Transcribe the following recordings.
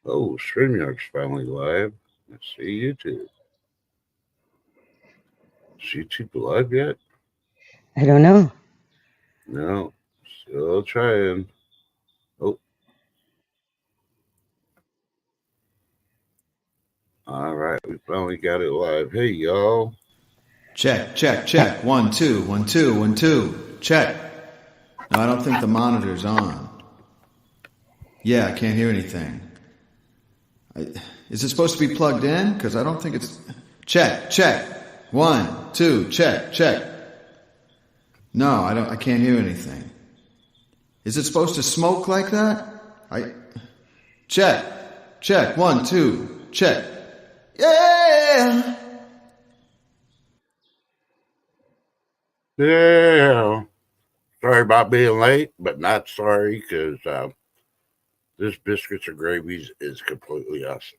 Oh, StreamYard's finally live. Let's see YouTube. Is YouTube live yet? I don't know. No. Still trying. Oh, all right. We finally got it live. Hey, y'all. Check, check, check. 1, 2, 1, 2, 1, 2. Check. No, I don't think the monitor's on. Yeah, I can't hear anything. Is it supposed to be plugged in? Because I don't think it's... Check, check. 1, 2, check, check. No, I can't hear anything. Is it supposed to smoke like that? Check, check. 1, 2, check. Yeah! Yeah. Sorry about being late, but not sorry because this Biscuits and Gravies is completely awesome.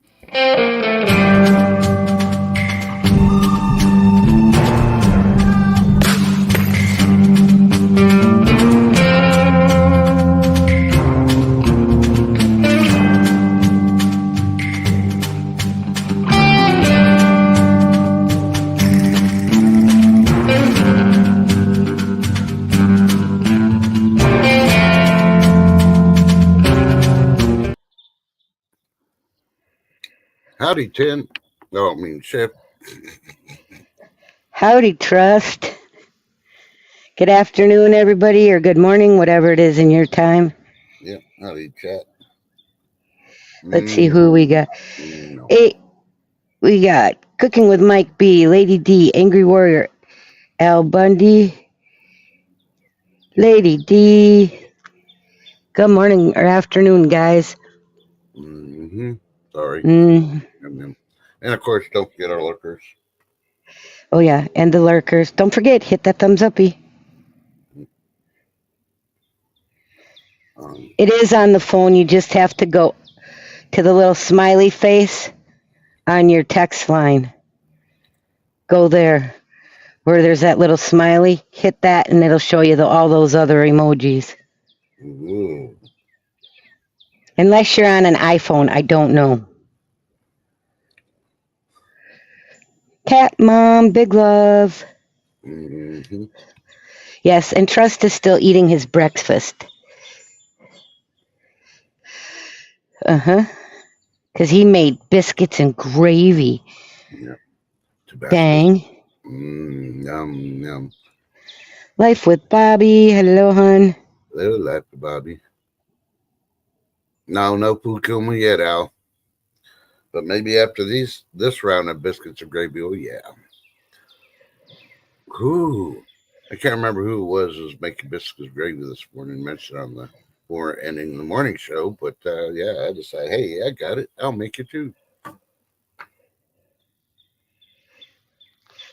Howdy, Tin. No, I mean, Chef. Howdy, Trust. Good afternoon, everybody, or good morning, whatever it is in your time. Yeah, howdy, chat. Let's see who we got. No. Hey, we got Cooking with Mike B, Lady D, Angry Warrior, Al Bundy, Lady D. Good morning or afternoon, guys. Sorry. And of course, don't forget our lurkers. Oh, yeah, and the lurkers. Don't forget, hit that thumbs uppy. It is on the phone. You just have to go to the little smiley face on your text line. Go there where there's that little smiley. Hit that, and it'll show you all those other emojis. Ooh. Unless you're on an iPhone, I don't know. Cat Mom, big love. Yes, and Trust is still eating his breakfast. Because he made biscuits and gravy. Yeah. Dang. Yum, yum. Life with Bobby. Hello, hun. Hello, Life with Bobby. No poo kuma yet, Al. But maybe after this round of biscuits and gravy, oh yeah. Ooh. I can't remember who it was making biscuits and gravy this morning. Mentioned on the ending the morning show, but yeah, I decided, hey, I got it. I'll make it too.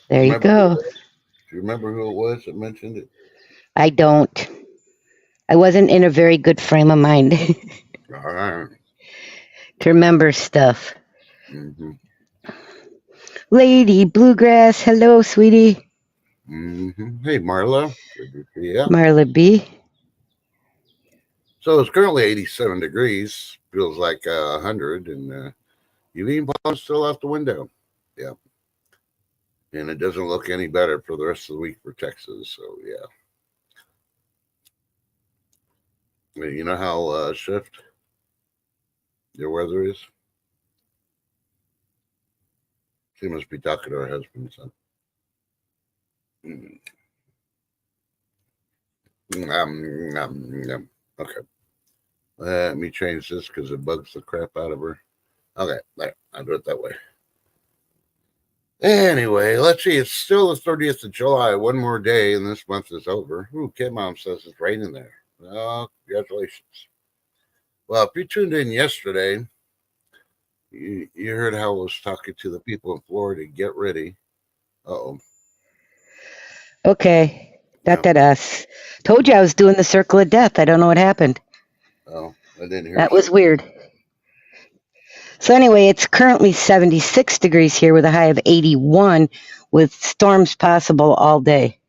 There you go. Do you remember who it was that mentioned it? I don't. I wasn't in a very good frame of mind to remember stuff. Lady Bluegrass, hello, sweetie. Hey, Marla. Good to see you. Marla B. So it's currently 87 degrees. Feels like 100, and UV pollen's still out the window. Yeah. And it doesn't look any better for the rest of the week for Texas. So, yeah. You know how shift your weather is? She must be talking to her husband, son. Okay. Let me change this because it bugs the crap out of her. Okay, there. I'll do it that way. Anyway, let's see. It's still the 30th of July. One more day, and this month is over. Ooh, Kid Mom says it's raining there. Oh, congratulations. Well, if you tuned in yesterday, you heard how I was talking to the people in Florida. Get ready. Uh-oh. Okay. Us. Told you I was doing the circle of death. I don't know what happened. Oh, I didn't hear that. Was weird. So anyway, it's currently 76 degrees here with a high of 81 with storms possible all day.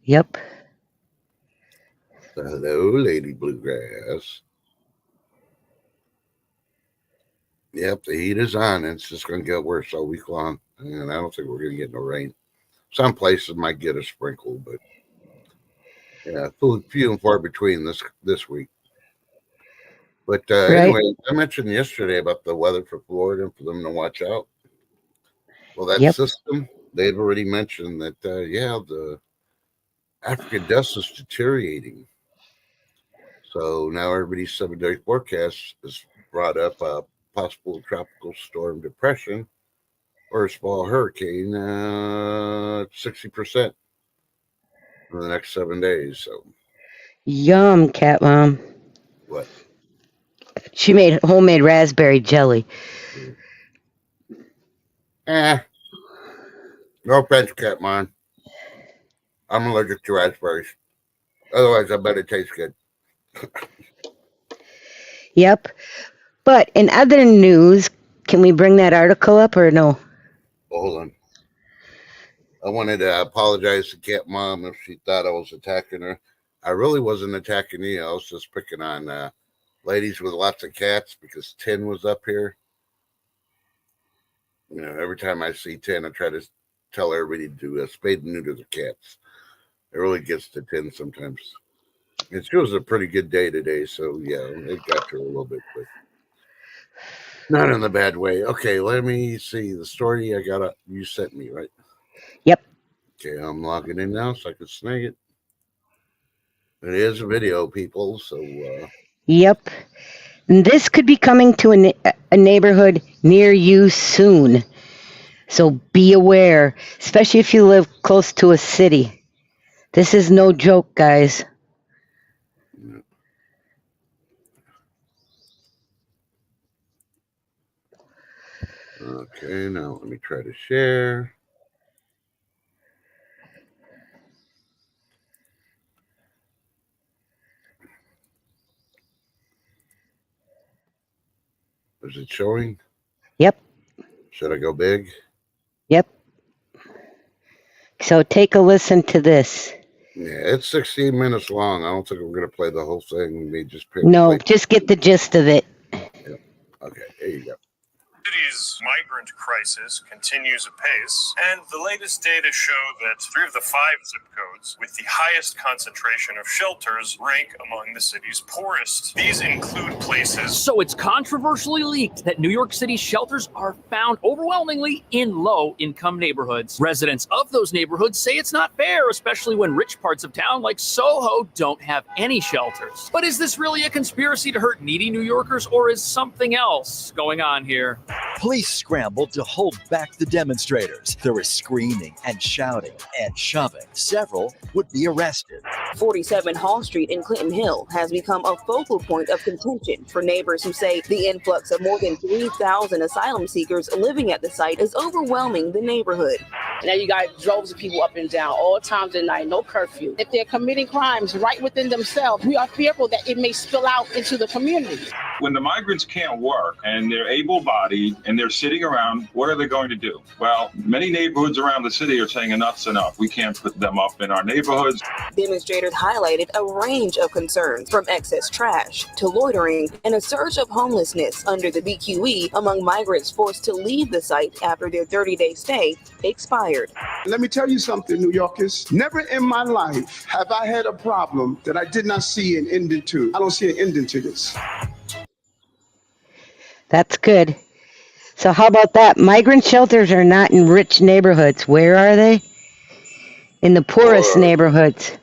Yep. Hello, Lady Bluegrass. Yep, the heat is on. It's just going to get worse all week long. And I don't think we're going to get no rain. Some places might get a sprinkle, but yeah, few and far between this week. But Right. anyway, I mentioned yesterday about the weather for Florida and for them to watch out. Well, that Yep. system, they've already mentioned that, the African dust is deteriorating. So now everybody's 7-day forecast has brought up a possible tropical storm depression or a small hurricane, 60% for the next 7 days. So Yum, cat mom. what? She made homemade raspberry jelly. No offense, Cat Mom. I'm allergic to raspberries. Otherwise, I bet it tastes good. Yep. But in other news, can we bring that article up or no? Hold on. I wanted to apologize to Cat Mom if she thought I was attacking her. I really wasn't attacking you. I was just picking on ladies with lots of cats because Tin was up here. You know, every time I see Tin, I try to tell everybody to spade and neuter the cats. It really gets to Tin sometimes. And she was a pretty good day today, so yeah, it got to her a little bit, but not in the bad way. Okay, let me see the story you sent me, right? Yep. Okay, I'm logging in now so I can snag it. It is a video, people, so Yep. And this could be coming to a neighborhood near you soon. So be aware, especially if you live close to a city. This is no joke, guys. okay, now let me try to share. Is it showing? Yep. Should I go big? Yep. So take a listen to this. Yeah, it's 16 minutes long. I don't think we're going to play the whole thing. We may just pick. No, just get the gist of it. Yep. Okay, there you go. City's migrant crisis continues apace, and the latest data show that 3 of the 5 zip codes with the highest concentration of shelters rank among the city's poorest. These include places. So it's controversially leaked that New York City shelters are found overwhelmingly in low-income neighborhoods. Residents of those neighborhoods say it's not fair, especially when rich parts of town like Soho don't have any shelters. But is this really a conspiracy to hurt needy New Yorkers, or is something else going on here? Police scrambled to hold back the demonstrators. There was screaming and shouting and shoving. Several would be arrested. 47 Hall Street in Clinton Hill has become a focal point of contention for neighbors who say the influx of more than 3,000 asylum seekers living at the site is overwhelming the neighborhood. Now you got droves of people up and down all times of night, no curfew. If they're committing crimes right within themselves, we are fearful that it may spill out into the community. When the migrants can't work and they're able-bodied and they're sitting around, what are they going to do? Well, many neighborhoods around the city are saying enough's enough. We can't put them up in our neighborhoods. Demonstrators highlighted a range of concerns, from excess trash to loitering and a surge of homelessness under the BQE among migrants forced to leave the site after their 30-day stay expired. Let me tell you something, New Yorkers. Never in my life have I had a problem that I did not see an ending to. I don't see an ending to this. That's good. So how about that? Migrant shelters are not in rich neighborhoods. Where are they? In the poorest neighborhoods.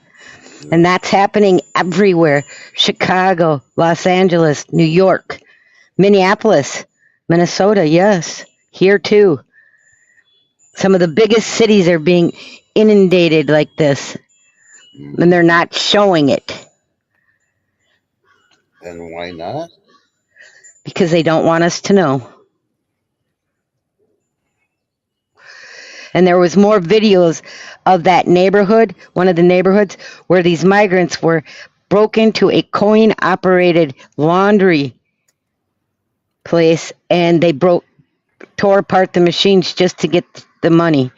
And that's happening everywhere. Chicago, Los Angeles, New York, Minneapolis, Minnesota, yes. Here too. Some of the biggest cities are being inundated like this. And they're not showing it. And why not? Because they don't want us to know. And there was more videos of that neighborhood, one of the neighborhoods, where these migrants broke into a coin-operated laundry place, and they tore apart the machines just to get the money.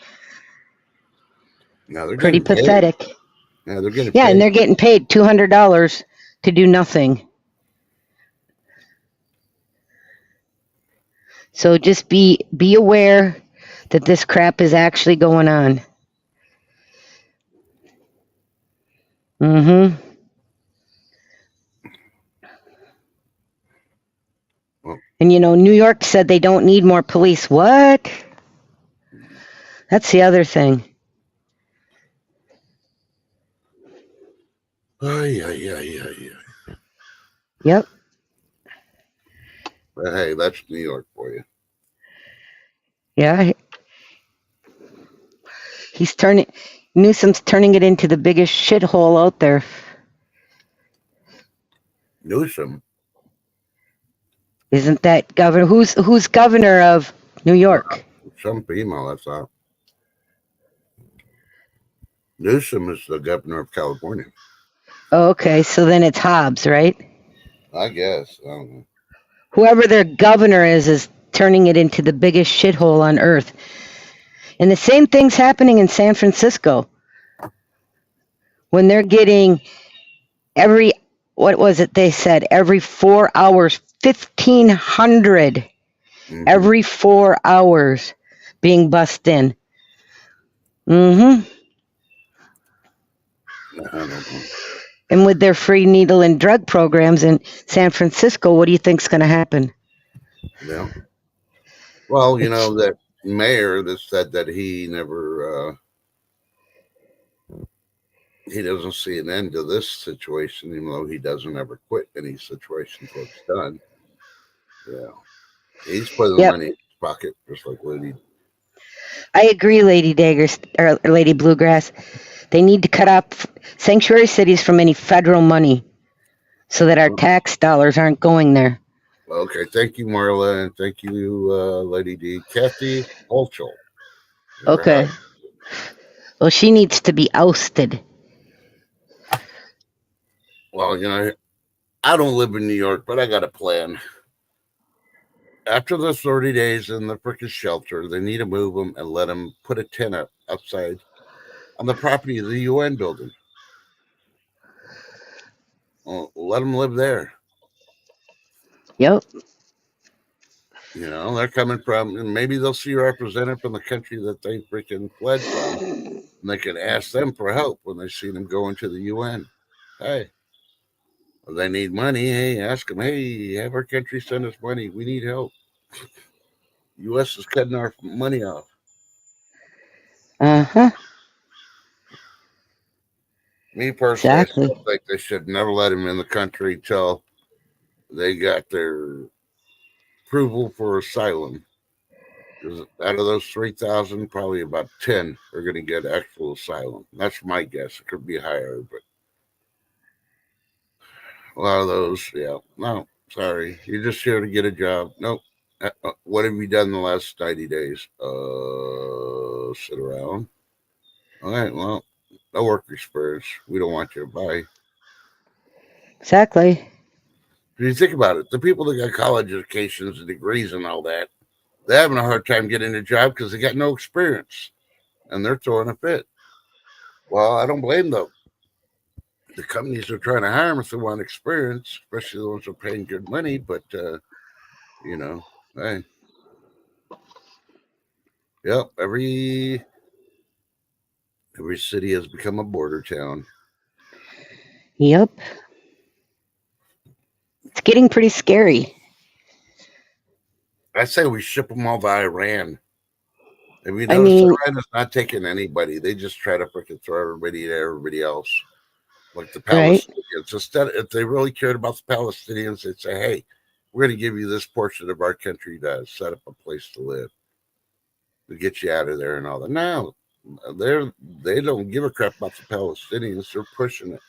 Now they're pretty pathetic. Paid. Yeah, they're getting yeah, paid. And they're getting paid $200 to do nothing. So just be aware that this crap is actually going on. Mm-hmm. And New York said they don't need more police. What? That's the other thing. Yeah. Yep. But hey, that's New York for you. Yeah. Newsom's turning it into the biggest shithole out there. Newsom? Isn't that governor? Who's governor of New York? Some female, that's all. Newsom is the governor of California. Oh, okay, so then it's Hobbs, right? I guess. I don't know. Whoever their governor is turning it into the biggest shithole on earth. And the same thing's happening in San Francisco. When they're getting every 4 hours, 1,500 every 4 hours being bussed in. Mm-hmm. I don't know. And with their free needle and drug programs in San Francisco, what do you think's going to happen? Yeah. Well, that mayor that said that he never, he doesn't see an end to this situation, even though he doesn't ever quit any situation until it's done. Yeah. He's putting the money in his pocket, just like Lady. I agree, Lady Daggers, or Lady Bluegrass. They need to cut off sanctuary cities from any federal money so that our tax dollars aren't going there. Okay, thank you, Marla, and thank you, Lady D. Kathy Holchel. Okay. Well, she needs to be ousted. Well, I don't live in New York, but I got a plan. After the 30 days in the frickin' shelter, they need to move them and let them put a tent up outside on the property of the UN building. Well, let them live there. Yep. They're coming from, and maybe they'll see a representative from the country that they freaking fled from, and they can ask them for help when they see them going to the UN. Hey, if they need money, hey, ask them, hey, have our country send us money. We need help. U.S. is cutting our money off. Uh-huh. Me personally, Exactly. I still think they should never let him in the country till they got their approval for asylum. Because out of those 3,000, probably about 10 are going to get actual asylum. That's my guess. It could be higher, but a lot of those, yeah. No, sorry. You're just here to get a job. Nope. What have you done the last 90 days? Sit around. All right, well, no work experience. We don't want you to buy. Exactly. If you think about it, the people that got college educations and degrees and all that, they're having a hard time getting a job because they got no experience, and they're throwing a fit. Well, I don't blame them. The companies are trying to hire them if they want experience, especially the ones that are paying good money. But hey, yep, every city has become a border town. Yep. It's getting pretty scary. I say we ship them all to Iran. If you I notice, mean- Iran is not taking anybody. They just try to freaking throw everybody to everybody else. Like the Right. Palestinians. Instead, if they really cared about the Palestinians, they'd say, hey, we're going to give you this portion of our country to set up a place to live, to get you out of there and all that. No, they don't give a crap about the Palestinians. They're pushing it.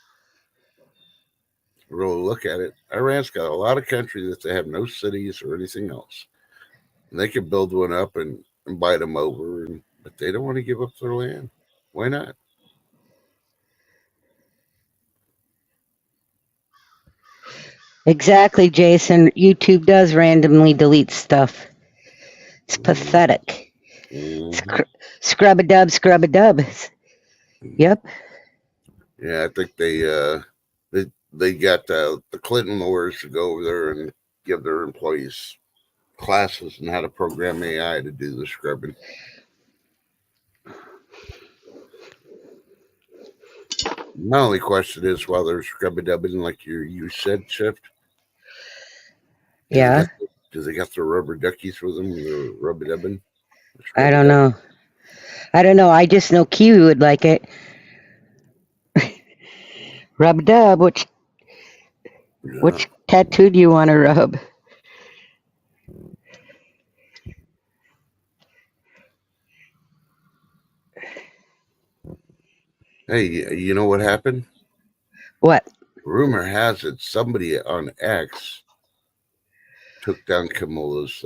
Really look at it. Iran's got a lot of country that they have no cities or anything else. And they can build one up and invite them over, but they don't want to give up their land. Why not? Exactly, Jason. YouTube does randomly delete stuff. It's pathetic. Scrub-a-dub, scrub-a-dub. Yep. Yeah, I think they got the Clinton lawyers to go over there and give their employees classes on how to program AI to do the scrubbing. My only question is, while they're scrubbing dubbing, like you said, Shift. Yeah. Do they got their rubber duckies with them? They're rubber dubbing. I don't know. I don't know. I just know Kiwi would like it. Rub dub. Which tattoo do you want to rub? Hey, you know what happened? What? Rumor has it somebody on X took down Kamala's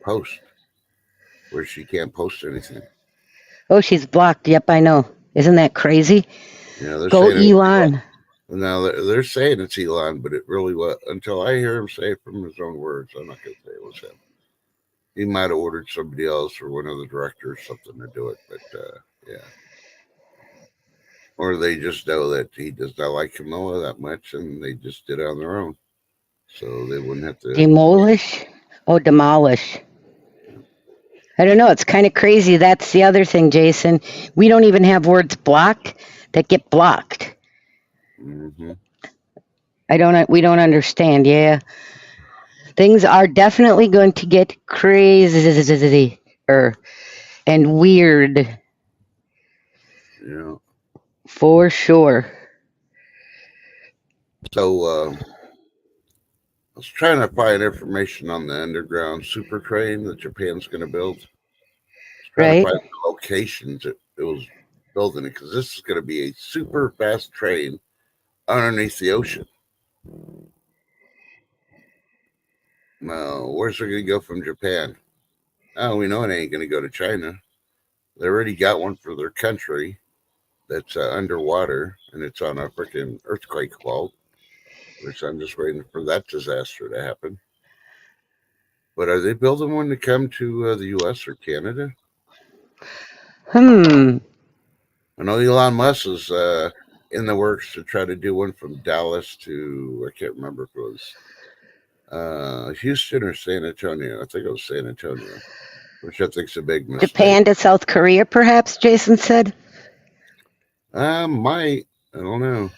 post where she can't post anything. Oh, she's blocked. Yep, I know. Isn't that crazy? Yeah, they're Go saying Elon. Now they're saying it's Elon, but it really was until I hear him say it from his own words. I'm not going to say it was him. He might have ordered somebody else or one of the directors something to do it, but yeah. Or they just know that he does not like Kamala that much, and they just did it on their own, so they wouldn't have to Demolish? Oh, demolish. I don't know. It's kind of crazy. That's the other thing, Jason. We don't even have words blocked that get blocked. Mm-hmm. We don't understand. Yeah. Things are definitely going to get crazy and weird. Yeah. For sure. So I was trying to find information on the underground super train that Japan's going to build. Trying to find the locations it was building it, because this is going to be a super fast train underneath the ocean. Now, where's it going to go from Japan? Oh, we know it ain't going to go to China. They already got one for their country that's underwater, and it's on a freaking earthquake fault, which I'm just waiting for that disaster to happen. But are they building one to come to the U.S. or Canada? I know Elon Musk is in the works to try to do one from Dallas to, I can't remember if it was Houston or San Antonio. I think it was San Antonio, which I think is a big mistake. Japan to South Korea, perhaps, Jason said? Might. I don't know.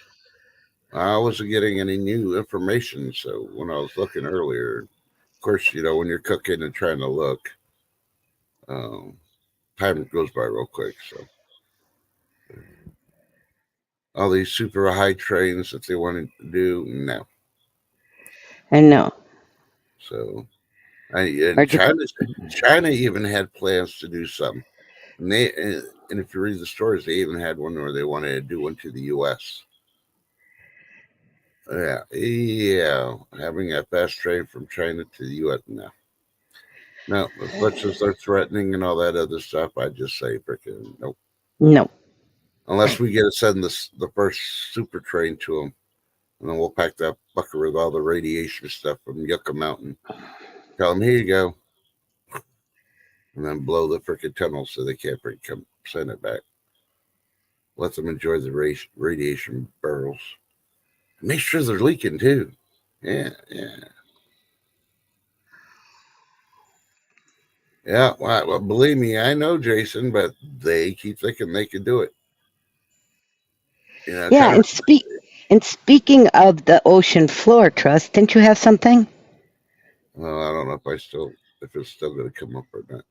I wasn't getting any new information, so when I was looking earlier, of course, when you're cooking and trying to look, time goes by real quick, so. All these super high trains that they wanted to do, no. And no. So, China even had plans to do something, and if you read the stories, they even had one where they wanted to do one to the U.S. Yeah, having a fast train from China to the U.S. No. As much as they're threatening and all that other stuff, I just say freaking nope. No. Unless we get to send the first super train to them, and then we'll pack that bucket with all the radiation stuff from Yucca Mountain. Tell them, here you go. And then blow the freaking tunnel so they can't come send it back. Let them enjoy the radiation barrels. Make sure they're leaking too. Yeah. Yeah, well, believe me, I know, Jason, but they keep thinking they can do it. Yeah, and speaking of the Ocean Floor Trust, didn't you have something? Well, I don't know if it's still going to come up or not.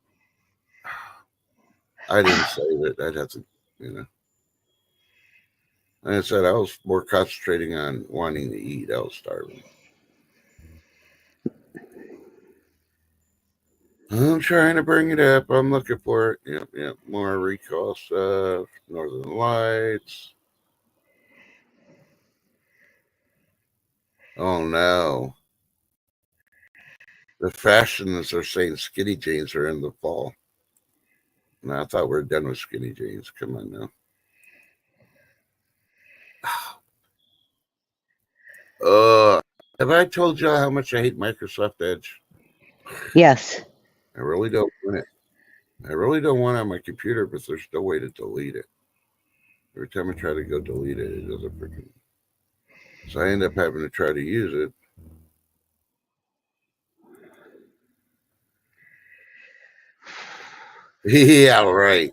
I didn't save it. I'd have to, Like I said, I was more concentrating on wanting to eat. I was starving. I'm trying to bring it up. I'm looking for it. Yep. More recall stuff. Northern Lights. Oh no. The fashions are saying skinny jeans are in the fall. No, I thought we were done with skinny jeans. Come on now. Have I told y'all how much I hate Microsoft Edge? Yes. I really don't want it. I really don't want it on my computer, but there's no way to delete it. Every time I try to go delete it, it doesn't freaking. So I end up having to try to use it. Yeah, right.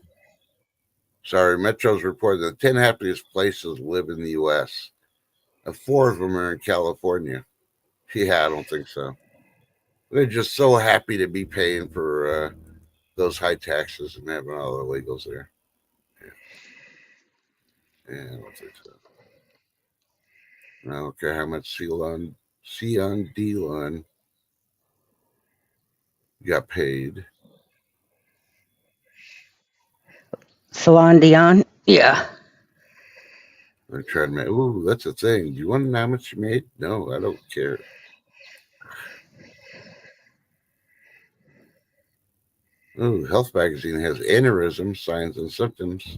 Sorry, Metro's reported that 10 happiest places live in the U.S. and 4 of them are in California. Yeah, I don't think so. They're just so happy to be paying for those high taxes and having all the illegals there. Yeah, I don't think so. I don't care how much Ceylon Delon got paid. Salon Dion? Yeah. They're trying to make, ooh, that's a thing. Do you want to know how much you made? No, I don't care. Ooh, Health Magazine has aneurysm signs and symptoms.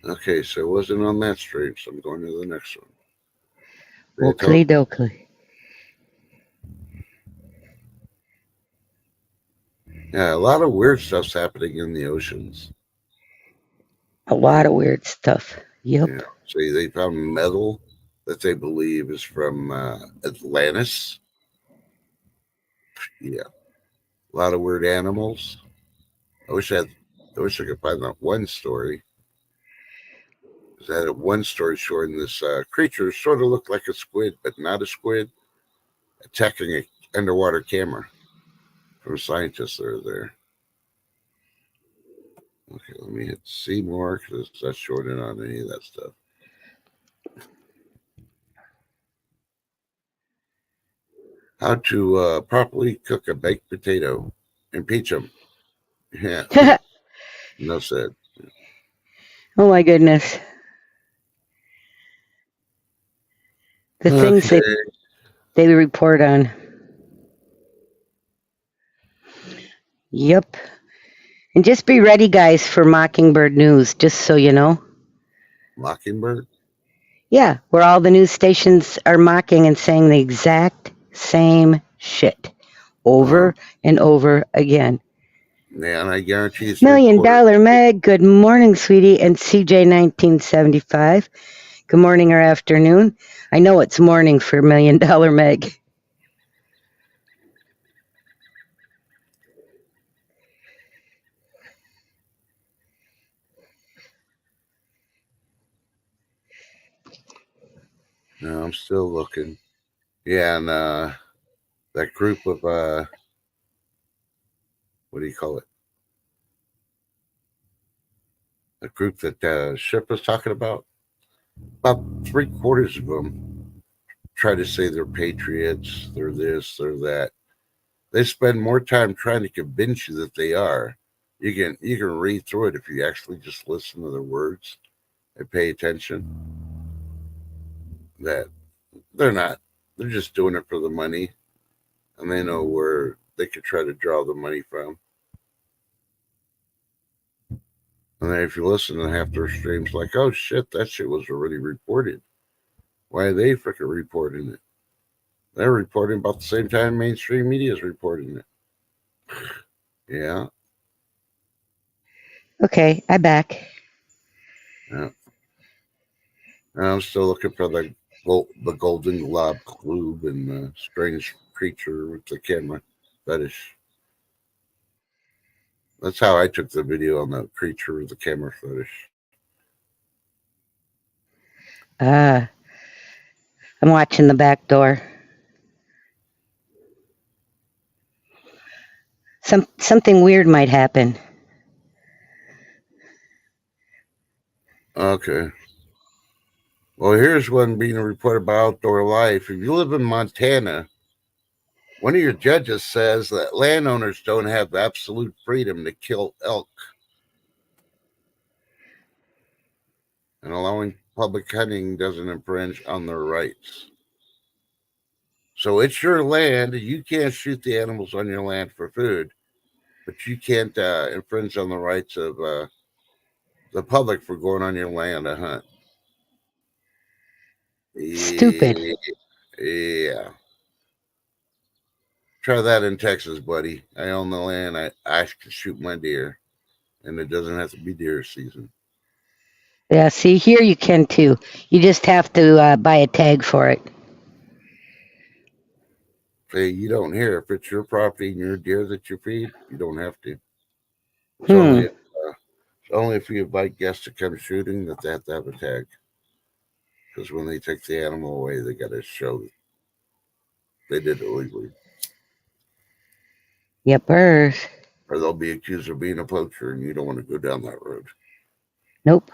Okay, so it wasn't on that stream, so I'm going to the next one. Oakley dokley. Yeah, a lot of weird stuff's happening in the oceans. A lot of weird stuff. Yep. Yeah. See, they found metal that they believe is from Atlantis. Yeah. A lot of weird animals. I wish I could find that one story. That one story showing this creature sort of looked like a squid, but not a squid, attacking an underwater camera from scientists that are there. Okay, let me hit see more because it's not showing it on any of that stuff. How to properly cook a baked potato. Impeach them. Yeah. No said. Oh my goodness. The things they report on. Yep. And just be ready, guys, for Mockingbird News, just so you know. Mockingbird? Yeah, where all the news stations are mocking and saying the exact same shit over and over again. Yeah, and I guarantee it's $1 Million Meg, good morning, sweetie, and CJ1975. Good morning or afternoon. I know it's morning for $1 Million Meg. No, I'm still looking. Yeah, and that group of what do you call it? The group that Ship was talking about 3/4 of them try to say they're patriots, they're this, they're that. They spend more time trying to convince you that they are. You can read through it if you actually just listen to their words and pay attention. That they're not. They're just doing it for the money, and they know where they could try to draw the money from. And then if you listen to half their streams, like, oh shit, that shit was already reported. Why are they freaking reporting it? They're reporting about the same time mainstream media is reporting it. Yeah. Okay, I'm back. Yeah. And I'm still looking for the Golden Globe Clube and the strange creature with the camera fetish. That's how I took the video on the creature with the camera fetish. I'm watching the back door. Something weird might happen. Okay. Well, here's one being reported by Outdoor Life. If you live in Montana, one of your judges says that landowners don't have absolute freedom to kill elk. And allowing public hunting doesn't infringe on their rights. So it's your land. You can't shoot the animals on your land for food, but you can't infringe on the rights of the public for going on your land to hunt. Stupid. Yeah. Try that in Texas, buddy. I own the land. I can shoot my deer, and it doesn't have to be deer season. Yeah, see, here you can too. You just have to buy a tag for it. Hey, you don't hear if it's your property and your deer that you feed, you don't have to. It's only if you invite guests to come shooting that they have to have a tag. Because when they take the animal away, they got to show that they did it legally. Yepers. Or they'll be accused of being a poacher, and you don't want to go down that road. Nope.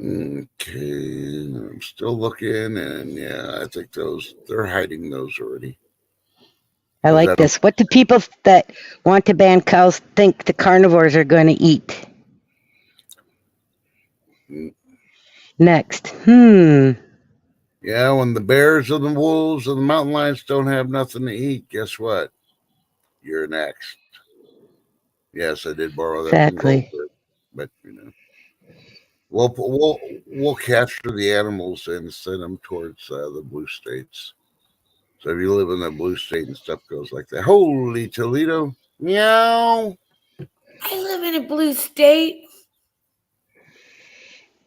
Okay, I'm still looking, and yeah, I think they're hiding those already. I like this. What do people that want to ban cows think the carnivores are going to eat? Next. Yeah, when the bears and the wolves and the mountain lions don't have nothing to eat, guess what? You're next. Yes, I did borrow that Exactly. from Goldberg, but we'll capture the animals and send them towards the blue states. So if you live in the blue state and stuff goes like that, holy Toledo, meow. I live in a blue state.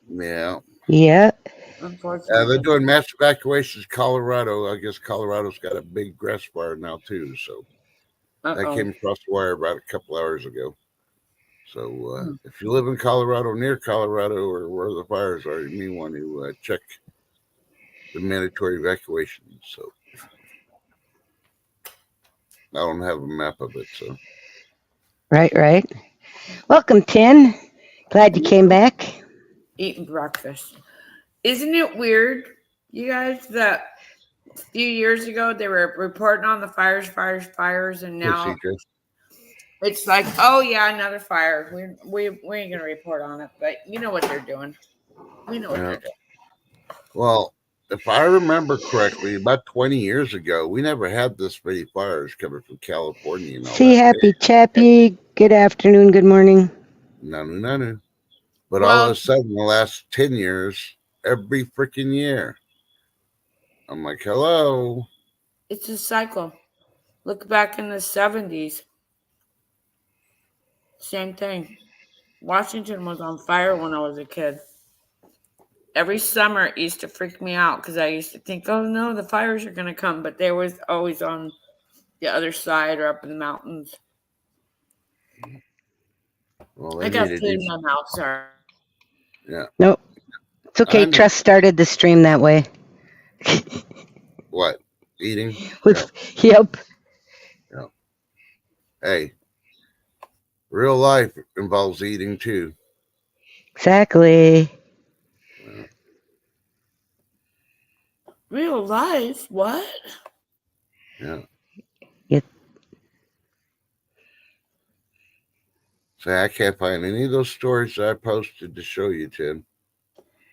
Yeah. Yeah. Unfortunately, They're doing mass evacuations. Colorado. I guess Colorado's got a big grass fire now too. So that came across the wire about a couple hours ago. So if you live in Colorado, near Colorado, or where the fires are, you may want to check the mandatory evacuation. So I don't have a map of it. So Right. Welcome, Tin. Glad you came back. eating breakfast. Isn't it weird, you guys, that a few years ago they were reporting on the fires, and now it's like, oh yeah, another fire. We ain't gonna report on it, but you know what they're doing. We know what they're doing. Well, if I remember correctly, about 20 years ago, we never had this many fires coming from California. And all See, that. Happy Chappy. Good afternoon. Good morning. No. But all of a sudden, the last 10 years, every freaking year, I'm like, hello. It's a cycle. Look back in the 70s. Same thing. Washington was on fire when I was a kid. Every summer it used to freak me out because I used to think, oh no, the fires are going to come. But they was always on the other side or up in the mountains. Well, I got food in my mouth, sorry. Yeah. Nope. It's okay. Trust started the stream that way. What? Eating? Yep. Yeah. Hey, real life involves eating too. Exactly. Real life? What? Yeah. Yep. So I can't find any of those stories that I posted to show you, Tim.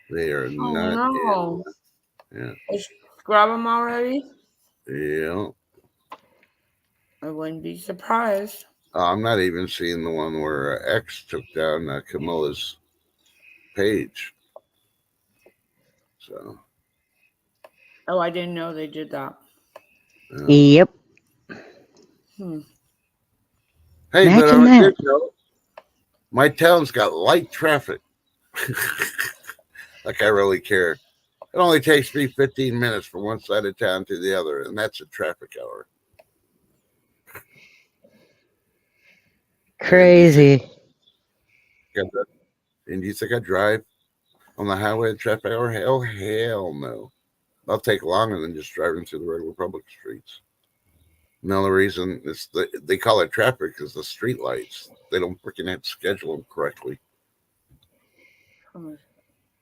They are not. No. Yeah. Grab them already? Yeah. I wouldn't be surprised. I'm not even seeing the one where X took down Camilla's page. So. Oh, I didn't know they did that. Yeah. Yep. Hey, Imagine but on a that. good note, my town's got light traffic. Like I really care. It only takes me 15 minutes from one side of town to the other, and that's a traffic hour. Crazy. And you think I drive on the highway at traffic hour? Hell no. I'll take longer than just driving through the regular public streets. And the only reason they call it traffic is the street lights. They don't freaking have to schedule them correctly.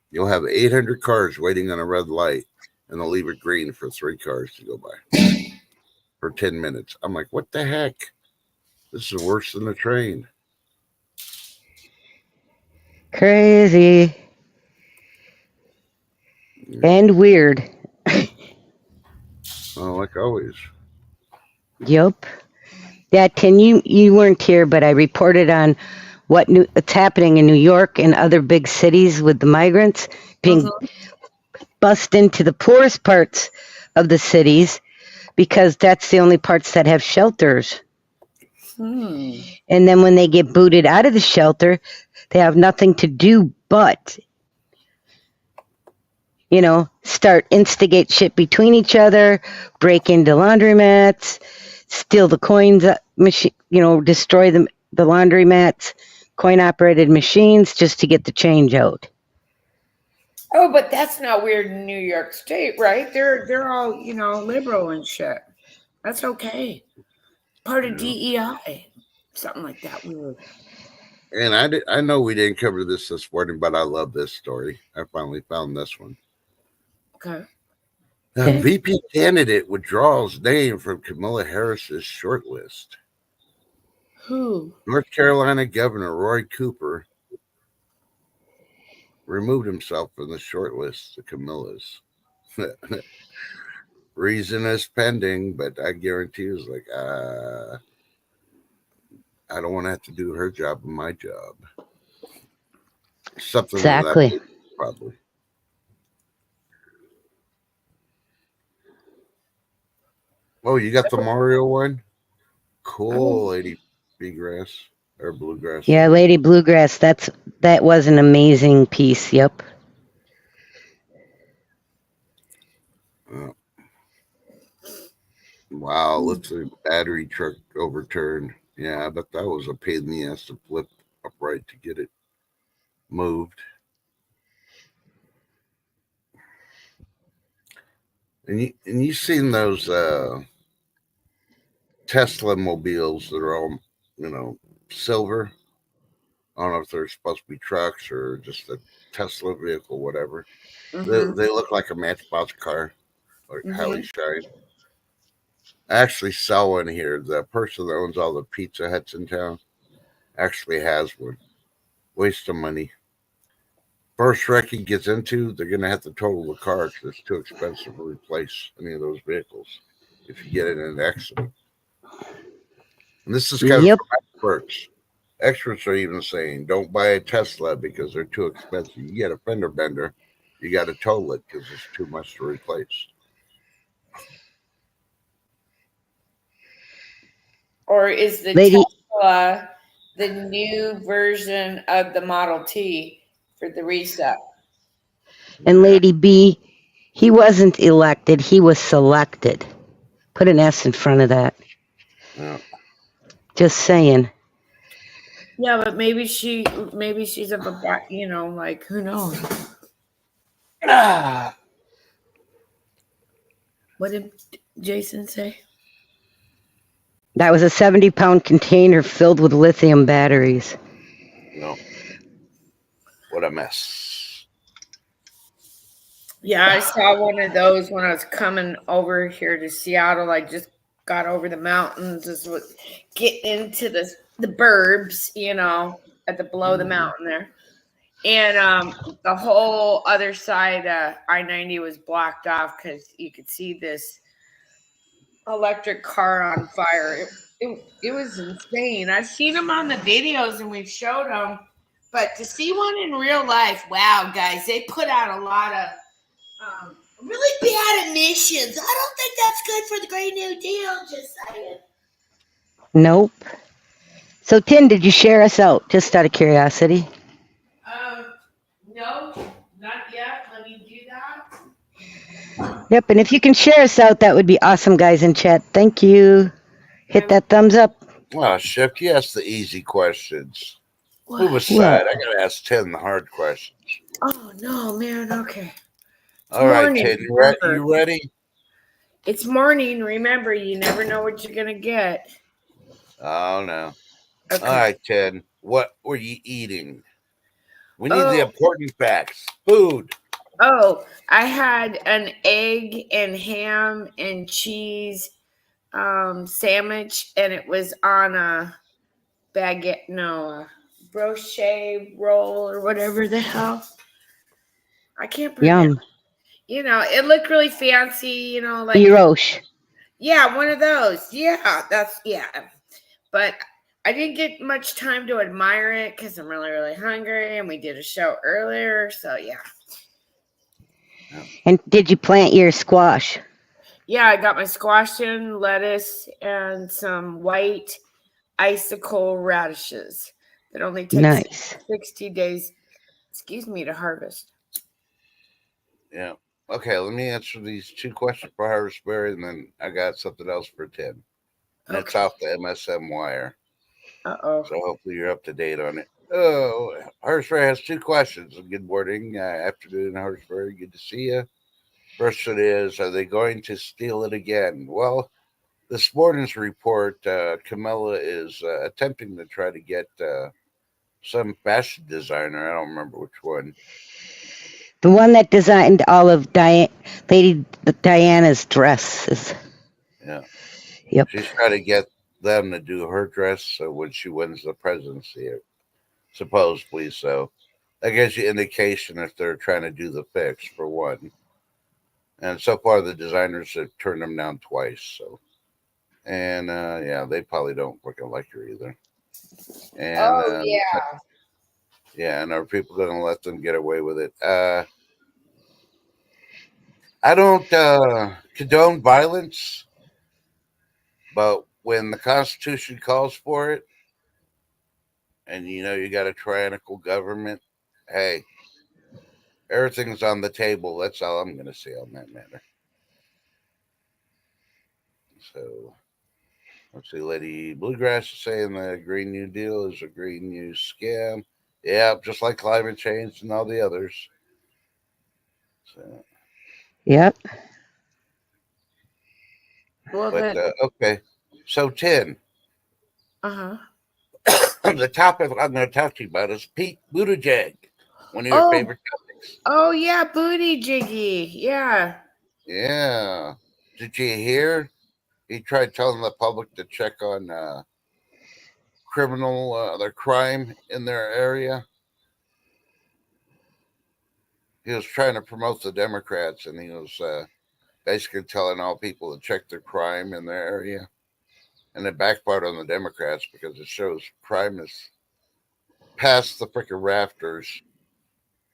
You'll have 800 cars waiting on a red light, and they'll leave it green for 3 cars to go by for 10 minutes. I'm like, what the heck? This is worse than a train. Crazy. And weird. Oh, like always. Yep. Yeah, Tim, you weren't here, but I reported on what's happening in New York and other big cities with the migrants being bussed into the poorest parts of the cities because that's the only parts that have shelters. And then when they get booted out of the shelter, they have nothing to do but instigate shit between each other, break into laundromats, steal the coins, machine, destroy the laundromats, coin-operated machines just to get the change out. Oh, but that's not weird in New York State, right? They're all, liberal and shit. That's okay. Part of DEI. Something like that. Weird. And I know we didn't cover this morning, but I love this story. I finally found this one. Okay. A VP candidate withdraws name from Kamala Harris's shortlist. Who? North Carolina Governor Roy Cooper removed himself from the shortlist of Kamila's. Reason is pending, but I guarantee you, it's like, I don't want to have to do her job and my job. Something exactly. Like that, probably. Oh, you got the Mario one? Cool, Lady Bluegrass or Bluegrass. Yeah, Lady Bluegrass. That was an amazing piece. Yep. Wow, looks like battery truck overturned. Yeah, I bet that was a pain in the ass to flip upright to get it moved. And you've seen those Tesla mobiles that are all, silver. I don't know if they're supposed to be trucks or just a Tesla vehicle, whatever. Mm-hmm. They look like a Matchbox car, like highly shine. I actually saw one here. The person that owns all the Pizza Huts in town actually has one. Waste of money. First wreck he gets into, they're going to have to total the car because it's too expensive to replace any of those vehicles if you get in an accident. And this is kind of experts. Experts are even saying, don't buy a Tesla because they're too expensive. You get a fender bender, you got to total it because it's too much to replace. Or is the Tesla the new version of the Model T for the reset? And Lady B, he wasn't elected, he was selected. Put an S in front of that. Yeah. Just saying. Yeah, but maybe she's of a, like, who knows? What did Jason say? That was a 70-pound container filled with lithium batteries. No. What a mess. Yeah, I saw one of those when I was coming over here to Seattle. I just got over the mountains, just get into the burbs, at the below the mountain there. And the whole other side, I-90 was blocked off because you could see this electric car on fire. It was insane. I've seen them on the videos and we've showed them, but to see one in real life, wow, guys, they put out a lot of really bad emissions. I don't think that's good for the Green New Deal, just saying. Nope. So, Tin, did you share us out, just out of curiosity? No, not yet. Let me do that. Yep, and if you can share us out, that would be awesome, guys in chat. Thank you. Hit that thumbs up. Oh, Chef, you asked the easy questions. What? Move aside. I got to ask 10 the hard questions. Oh, no, man. Okay. All right, Tin, you ready? It's morning. Remember, you never know what you're going to get. Oh, no. Okay. All right, Tin, what were you eating? We need the important facts. Food. Oh, I had an egg and ham and cheese sandwich, and it was on a baguette, a brochet roll or whatever the hell. I can't pronounce. Yum. It looked really fancy, like Brioche. Yeah, one of those. Yeah, but I didn't get much time to admire it because I'm really, really hungry, and we did a show earlier, so yeah. And did you plant your squash? Yeah, I got my squash in, lettuce, and some white icicle radishes that only takes 60 days, to harvest. Yeah. Okay, let me answer these 2 questions for Harrisburg, and then I got something else for Tim. And it's off the MSM wire. Uh-oh. So hopefully you're up to date on it. Oh, Harrisburg has 2 questions. Good morning, afternoon, Harrisburg. Good to see you. First one is, are they going to steal it again? Well, this morning's report, Camilla is attempting to try to get some fashion designer. I don't remember which one. The one that designed all of Lady Diana's dresses. Yeah. Yep. She's trying to get them to do her dress so when she wins the presidency, supposedly. So that gives you indication if they're trying to do the fix, for one. And so far, the designers have turned them down twice. So, and yeah, they probably don't freaking like her either. And yeah, and are people going to let them get away with it? I don't condone violence, but when the Constitution calls for it, and you got a tyrannical government, hey, everything's on the table. That's all I'm going to say on that matter. So, let's see. Lady Bluegrass is saying the Green New Deal is a Green New scam. Yeah, just like climate change and all the others. So, yep. Well, but okay. So, 10. Uh-huh. The topic I'm going to talk to you about is Pete Buttigieg, one of your favorite topics. Oh, yeah, booty jiggy. Yeah. Yeah. Did you hear? He tried telling the public to check on their crime in their area. He was trying to promote the Democrats, and he was basically telling all people to check their crime in their area. And it backfired on the Democrats because it shows crime is past the freaking rafters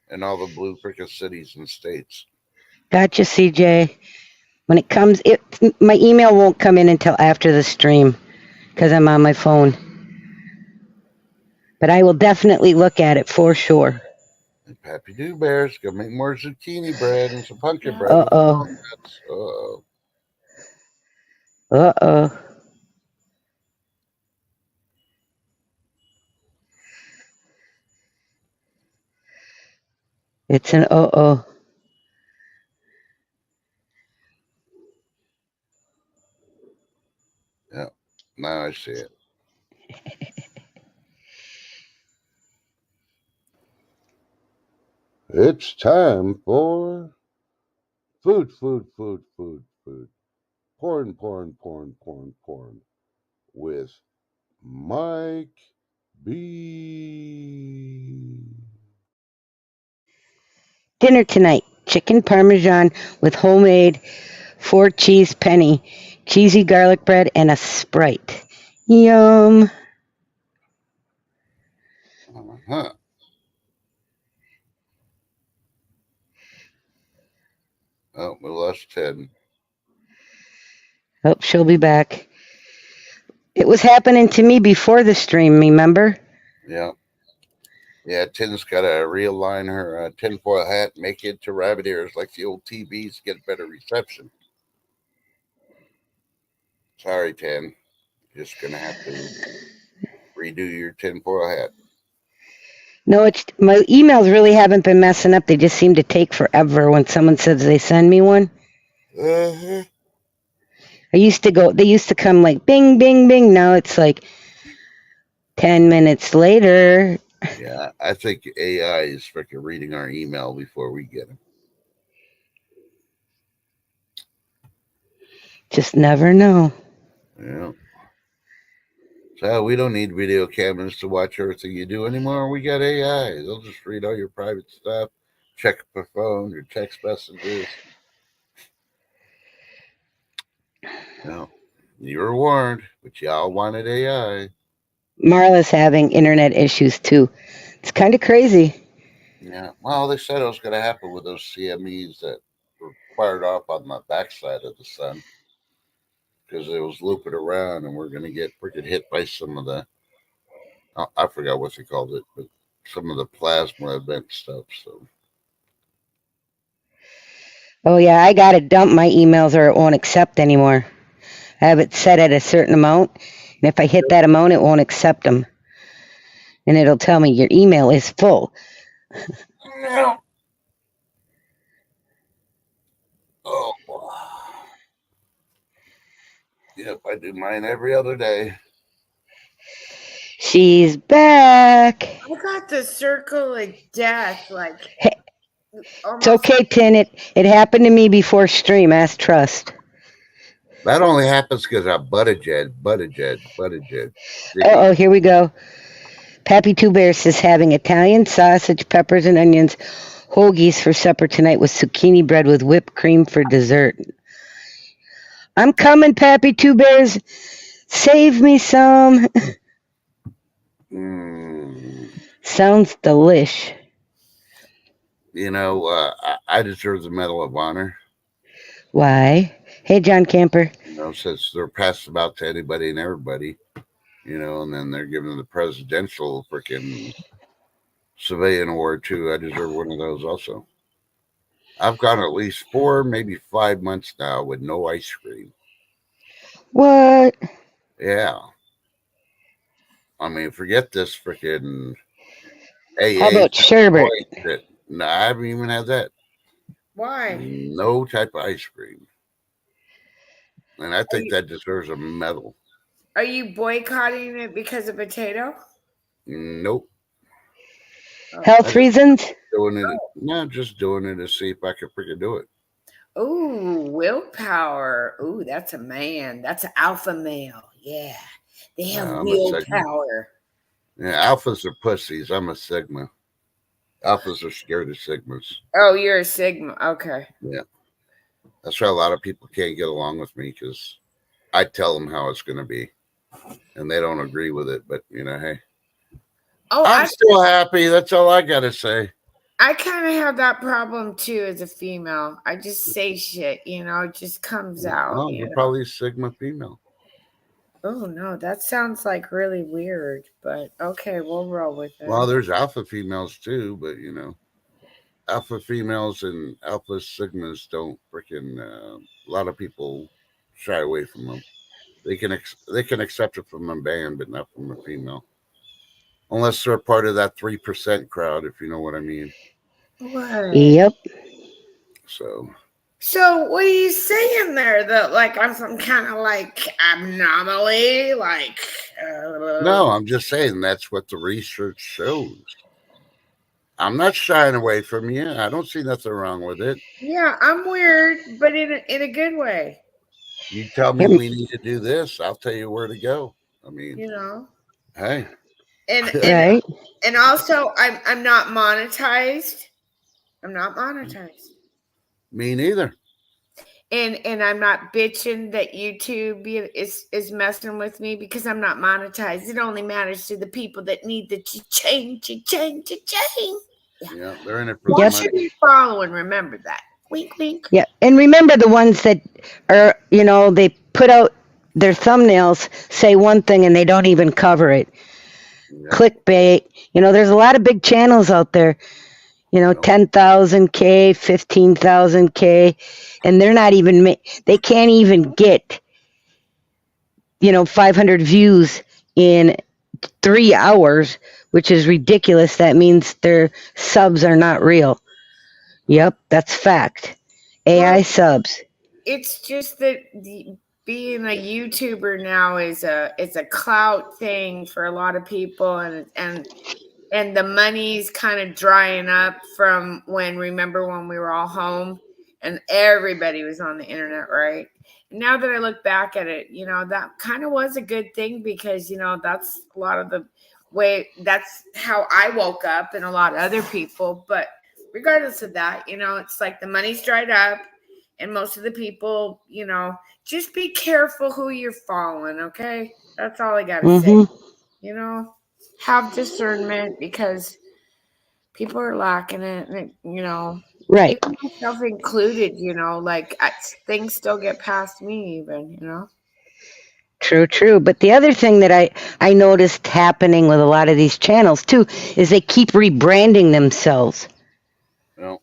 in all the blue freaking cities and states. Gotcha, CJ. When it comes, my email won't come in until after the stream because I'm on my phone. But I will definitely look at it for sure. And Pappy Doo Bear's gonna make more zucchini bread and some pumpkin bread. Uh-oh. Uh-oh. Uh-oh. It's an uh-oh. Yeah, now I see it. It's time for food. Porn. With Mike B. Dinner tonight, chicken parmesan with homemade 4-cheese penny, cheesy garlic bread, and a Sprite. Yum. Uh-huh. Oh, we lost Ted. Oh, she'll be back. It was happening to me before the stream, remember? Yeah. Yeah, Tin's got to realign her tinfoil hat, make it to rabbit ears like the old TVs, get better reception. Sorry, Tin. Just going to have to redo your tinfoil hat. No, my emails really haven't been messing up. They just seem to take forever when someone says they send me one. Uh-huh. They used to come like bing, bing, bing. Now it's like 10 minutes later. Yeah, I think AI is freaking reading our email before we get them. Just never know. Yeah. So we don't need video cameras to watch everything you do anymore. We got AI. They'll just read all your private stuff, check your phone, your text messages. No, you were warned, but y'all wanted AI. Marla's having internet issues too. It's kind of crazy. Yeah. Well, they said it was going to happen with those CMEs that were fired off on the backside of the sun because it was looping around, and we're going to get freaking hit by some of the, I forgot what they called it, but some of the plasma event stuff. So. Oh yeah, I gotta dump my emails or it won't accept anymore. I have it set at a certain amount, and if I hit that amount, it won't accept them. And it'll tell me your email is full. No. Oh. Yep, I do mine every other day. She's back. I got the circle of death, like. Hey, almost. it's okay, Tin. It happened to me before stream. Ask Trust. That only happens because I butted Jed. Oh, here we go. Pappy Two Bears is having Italian sausage, peppers, and onions hoagies for supper tonight with zucchini bread with whipped cream for dessert. I'm coming, Pappy Two Bears. Save me some. Sounds delish. You know, I deserve the Medal of Honor. Why? Hey, John Camper. You know, since they're passed about to anybody and everybody, you know, and then they're giving the presidential freaking civilian award too. I deserve one of those also. I've gone at least 4, maybe 5 months now with no ice cream. What? Yeah. I mean, forget this freaking. How about sherbet? No, I haven't even had that. Why? No type of ice cream. And I think that deserves a medal. Are you boycotting it because of potato? Nope. Health reasons? Just doing it to see if I can freaking do it. Ooh, willpower. Ooh, that's a man. That's an alpha male. Yeah. They have willpower. Yeah, alphas are pussies. I'm a Sigma. Alphas are scared of Sigmas. Oh, you're a Sigma. Okay. Yeah. That's why a lot of people can't get along with me, because I tell them how it's going to be. And they don't agree with it. But, you know, hey. Oh, I'm still happy. That's all I got to say. I kind of have that problem, too, as a female. I just say shit, you know. It just comes out. Oh, you're probably a Sigma female. Oh, no. That sounds like really weird. But, okay, we'll roll with it. Well, there's alpha females, too. But, you know. Alpha females and alpha sigmas don't freaking. A lot of people shy away from them. They can accept it from a man, but not from a female, unless they're part of that 3% crowd, if you know what I mean. What? Yep. So what are you saying there? That like I'm some kind of like anomaly? Like No, I'm just saying that's what the research shows. I'm not shying away from you. I don't see nothing wrong with it. Yeah, I'm weird, but in a good way. You tell me we need to do this, I'll tell you where to go. I mean, you know. Hey. And also I'm not monetized. I'm not monetized. Me neither. And I'm not bitching that YouTube is messing with me because I'm not monetized. It only matters to the people that need the cha-ching. Yeah, they're in it for What should be following? Remember that. Wink, wink. Yeah, and remember the ones that are, you know, they put out their thumbnails, say one thing, and they don't even cover it. Yeah. Clickbait. You know, there's a lot of big channels out there. You know, 10,000K, 15,000K, and they're not even, they can't even get, you know, 500 views in 3 hours, which is ridiculous. That means their subs are not real. Yep, that's fact. AI subs. It's just that being a YouTuber now is it's a clout thing for a lot of people, and the money's kind of drying up from remember when we were all home and everybody was on the internet, right? And now that I look back at it, you know, that kind of was a good thing because, you know, that's a lot of the way, that's how I woke up and a lot of other people. But regardless of that, you know, it's like the money's dried up and most of the people, you know, just be careful who you're following, okay? That's all I got to say, you know? Have discernment because people are lacking it, and you know, right? Myself included, you know, like things still get past me, even, you know. True. But the other thing that I noticed happening with a lot of these channels too is they keep rebranding themselves. Well,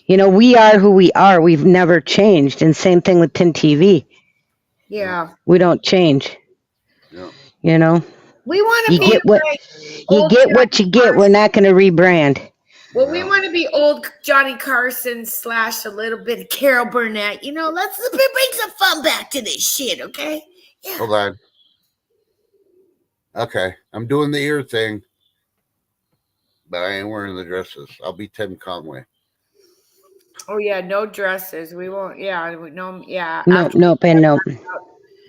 You know, we are who we are. We've never changed. And same thing with Tin TV. Yeah. We don't change. Yeah. You know, We want to you be get what like you old get what Johnny you get. We're Carson. not going to rebrand. Well, we want to be old Johnny Carson / a little bit of Carol Burnett. You know, let's bring some fun back to this shit, okay? Yeah. Hold on. Okay, I'm doing the ear thing, but I ain't wearing the dresses. I'll be Tim Conway. Oh yeah, no dresses. We won't. Yeah, no. Yeah. No, nope, and nope.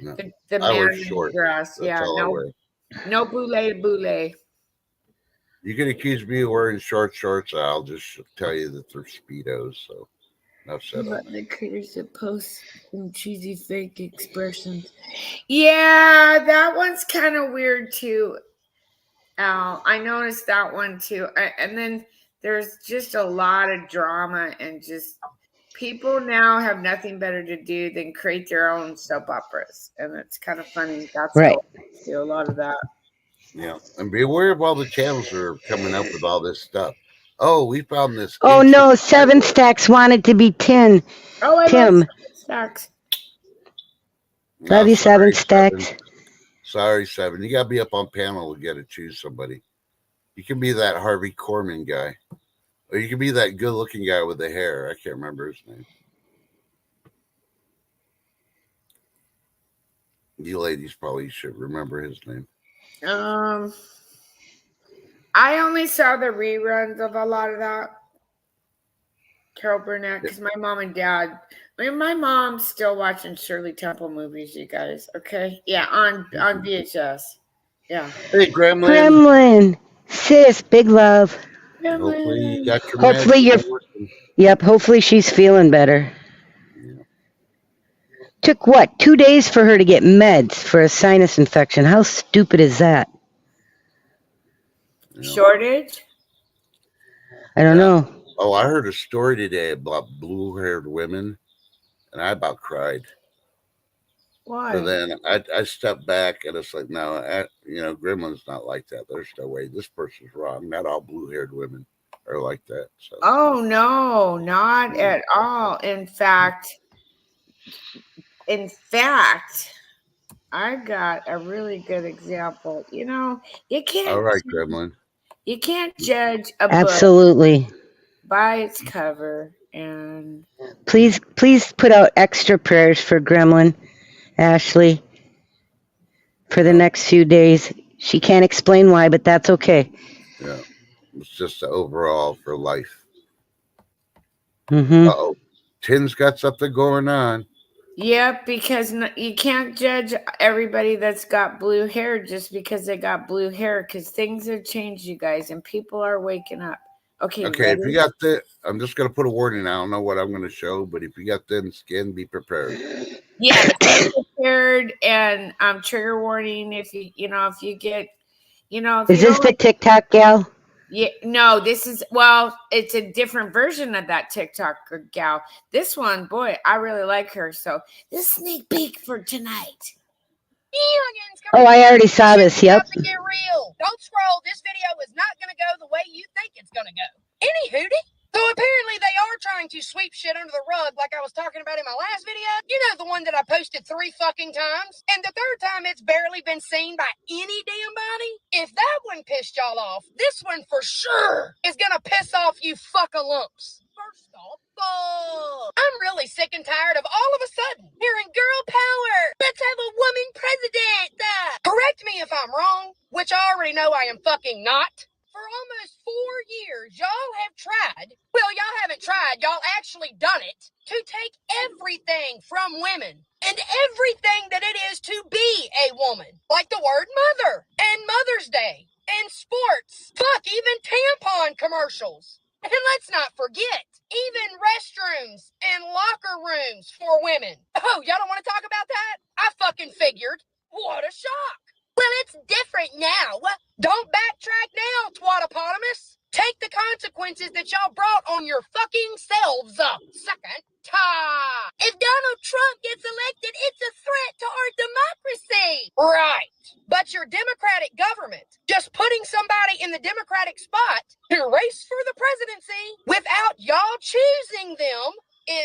No. The I wear man in short. dress. That's Yeah, all I no, wear. no boule. You can accuse me of wearing short shorts. I'll just tell you that they're Speedos. So that's it. But the creators that post some cheesy fake expressions. Yeah, that one's kind of weird too. Al, I noticed that one too. And then there's just a lot of drama and just people now have nothing better to do than create their own soap operas, and it's kind of funny. That's Right. how I do a lot of that. Yeah, and be aware of all the channels that are coming up with all this stuff. Oh, we found this. Oh ancient no, Seven Bible. Stacks wanted to be Tim. Oh, I Tim. love Stacks. Love you, sorry, Seven Stacks. Sorry, Seven. You gotta be up on panel to get to choose somebody. You can be that Harvey Korman guy, or you can be that good-looking guy with the hair. I can't remember his name. You ladies probably should remember his name. I only saw the reruns of a lot of that. Carol Burnett, because my mom and dad. My mom's still watching Shirley Temple movies, you guys. Okay, yeah, on VHS. Yeah. Hey, Gremlin. Gremlin. Sis, big love. Hopefully you got your Hopefully meds. Yep, hopefully she's feeling better. Took what, 2 days for her to get meds for a sinus infection? How stupid is that? Shortage? I don't know. Oh, I heard a story today about blue-haired women, and I about cried. Why? But then I stepped back, and it's like, no, Gremlin's not like that. There's no way. This person's wrong. Not all blue-haired women are like that. So. Oh no, not at all. In fact, I got a really good example. You know, you can't. All right, Gremlin. You can't judge a Absolutely. book by its cover. And Please put out extra prayers for Gremlin, Ashley, for the next few days. She can't explain why, but that's okay. Yeah, it's just the overall for life. Mm-hmm. Uh-oh. Tin's got something going on. yeah, because you can't judge everybody that's got blue hair just because they got blue hair, because things have changed, you guys, and people are waking up. Okay, if you got I'm just going to put a warning. I don't know what I'm going to show, but if you got thin skin, be prepared. Yeah, be prepared, and trigger warning if you get, Is this the TikTok gal? Yeah, no, it's a different version of that TikTok gal. This one, boy, I really like her. So this sneak peek for tonight. Oh, I already saw this. Yep. Get real. Don't scroll. This video is not going to go the way you think it's going to go. Anywho, so apparently they are trying to sweep shit under the rug like I was talking about in my last video. You know, the one that I posted 3 fucking times. And the 3rd time it's barely been seen by any damn body. If that one pissed y'all off, this one for sure is going to piss off you fuck-a-lumps. First off, I'm really sick and tired of all of a sudden hearing girl power. Let's have a woman president. Correct me if I'm wrong, which I already know I am fucking not. For almost 4 years, y'all have tried. Well, y'all haven't tried. Y'all actually done it to take everything from women and everything that it is to be a woman, like the word mother and Mother's Day and sports. Fuck, even tampon commercials. And let's not forget, even restrooms and locker rooms for women. Oh, y'all don't want to talk about that? I fucking figured. What a shock. Well, it's different now. Don't backtrack now, twatopotamus. Take the consequences that y'all brought on your fucking selves. Second, If Donald Trump gets elected, it's a threat to our democracy. Right. But your Democratic government, just putting somebody in the Democratic spot to race for the presidency without y'all choosing them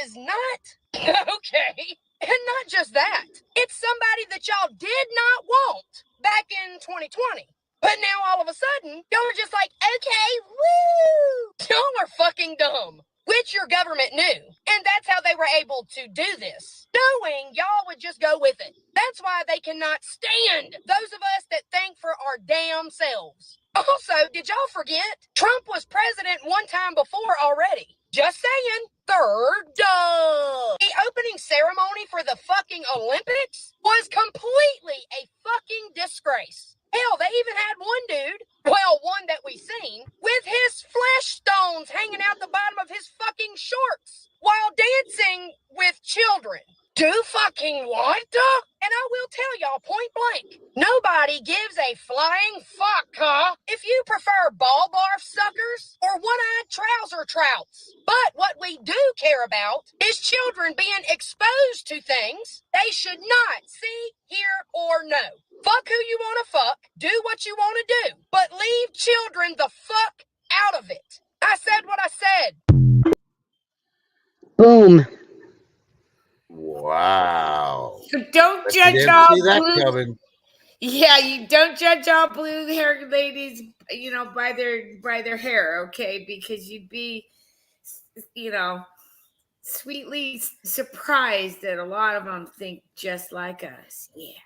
is not okay. And not just that, it's somebody that y'all did not want back in 2020. But now all of a sudden, y'all are just like, okay, woo! Y'all are fucking dumb, which your government knew. And that's how they were able to do this, knowing y'all would just go with it. That's why they cannot stand those of us that think for our damn selves. Also, did y'all forget? Trump was president one time before already. Just saying. Third, the opening ceremony for the fucking Olympics was completely a fucking disgrace. Hell, they even had one dude, well, one that we seen, with his flesh stones hanging out the bottom of his fucking shorts while dancing with children. Do fucking what? And I will tell y'all point blank, nobody gives a flying fuck, huh? If you prefer ball barf suckers or one-eyed trouser trouts. But what we do care about is children being exposed to things they should not see, hear, or know. Fuck who you want to fuck, do what you want to do, but leave children the fuck out of it. I said what I said. Boom. Wow. So don't But judge you didn't all see that blue. coming. Yeah, you don't judge all blue-haired ladies, you know, by their hair, okay? Because you'd be, you know, sweetly surprised that a lot of them think just like us. Yeah.